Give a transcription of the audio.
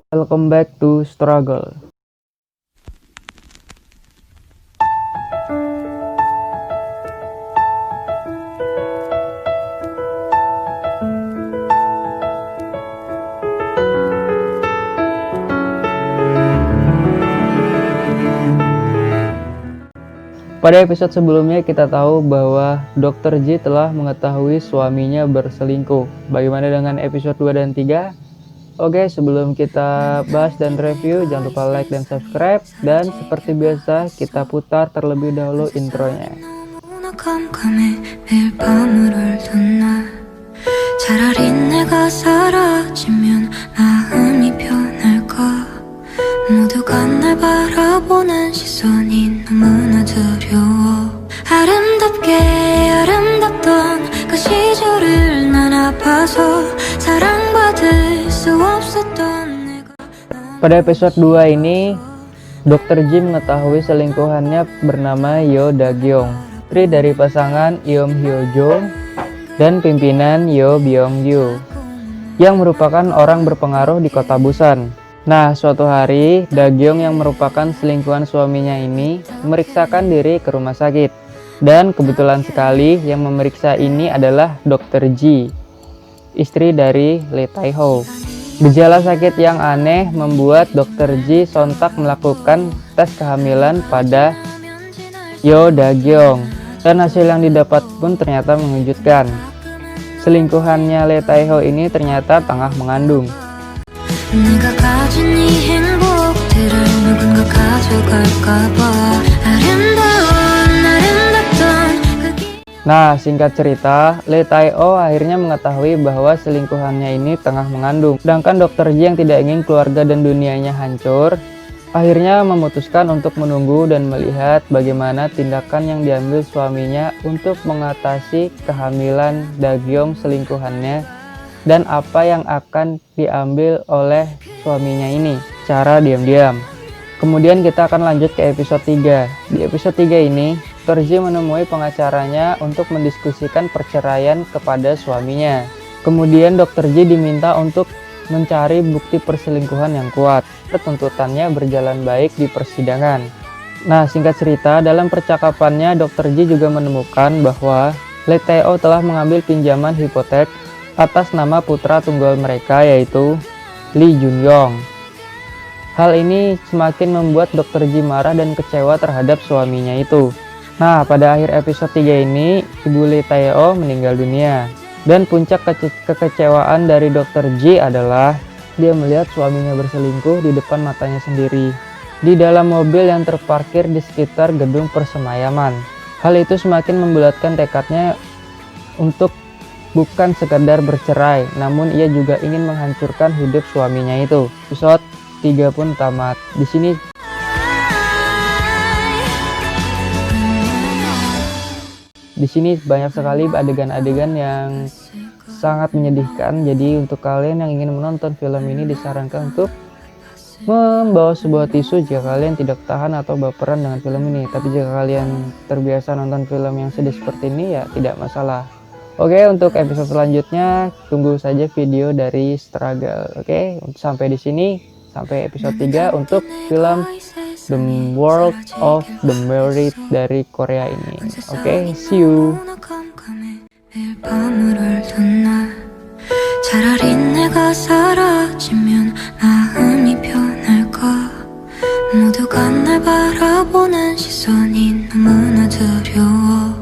Welcome back to Struggle. Pada episode sebelumnya kita tahu bahwa Dr. J telah mengetahui suaminya berselingkuh. Bagaimana dengan episode 2 dan 3? Oke, sebelum kita bahas dan review, jangan lupa like dan subscribe. Dan seperti biasa, kita putar terlebih dahulu intronya. 모두가 날 바라보는 시선이 너무나 두려워 아름답게 아름답던 그 시절을 난 아파서 사랑받을 수 없었던 내가. Pada episode 2 ini, Dr. J mengetahui selingkuhannya bernama Yo Da-gyong, istri dari pasangan Eum Hyo-jong dan pimpinan Yo Byung-gyu, yang merupakan orang berpengaruh di kota Busan. Nah, suatu hari, Da-gyong yang merupakan selingkuhan suaminya ini memeriksakan diri ke rumah sakit. Dan kebetulan sekali yang memeriksa ini adalah Dr. J, istri dari Lee Tae-ho. Gejala sakit yang aneh membuat Dr. J sontak melakukan tes kehamilan pada Yo Da-gyong. Dan hasil yang didapat pun ternyata mengejutkan. Selingkuhannya Lee Tae-ho ini ternyata tengah mengandung. 내가 가진 이 행복들을 누군가 가져갈까봐 Nah, singkat cerita, Lee Tae-ho akhirnya mengetahui bahwa selingkuhannya ini tengah mengandung. Sedangkan Dr. J yang tidak ingin keluarga dan dunianya hancur, akhirnya memutuskan untuk menunggu dan melihat bagaimana tindakan yang diambil suaminya untuk mengatasi kehamilan Da-gyong selingkuhannya dan apa yang akan diambil oleh suaminya ini secara diam-diam. Kemudian kita akan lanjut ke episode 3. Di episode 3 ini, Dr. J menemui pengacaranya untuk mendiskusikan perceraian kepada suaminya. Kemudian Dr. J diminta untuk mencari bukti perselingkuhan yang kuat. Tuntutannya berjalan baik di persidangan. Nah, singkat cerita, dalam percakapannya Dr. J juga menemukan bahwa Lee Tae-ho telah mengambil pinjaman hipotek atas nama putra tunggal mereka, yaitu Lee Jun-yong. Hal ini semakin membuat Dr. J marah dan kecewa terhadap suaminya itu. Nah, pada akhir episode 3 ini, ibu Lee Tae-ho meninggal dunia. Dan puncak kekecewaan dari Dr. J adalah dia melihat suaminya berselingkuh di depan matanya sendiri, di dalam mobil yang terparkir di sekitar gedung persemayaman. Hal itu semakin membulatkan tekadnya untuk bukan sekadar bercerai, namun ia juga ingin menghancurkan hidup suaminya itu. Episode 3 pun tamat. Di sini banyak sekali adegan-adegan yang sangat menyedihkan. Jadi untuk kalian yang ingin menonton film ini disarankan untuk membawa sebuah tisu jika kalian tidak tahan atau baperan dengan film ini. Tapi jika kalian terbiasa nonton film yang sedih seperti ini, ya tidak masalah. Oke, untuk episode selanjutnya tunggu saja video dari Struggle. Oke, sampai di sini, sampai episode 3 untuk film The World of the Married dari Korea ini. Oke, see you. 차라리 내가 사라지면 마음이 편할까 모두가 날 바라보는 시선이 너무나 두려워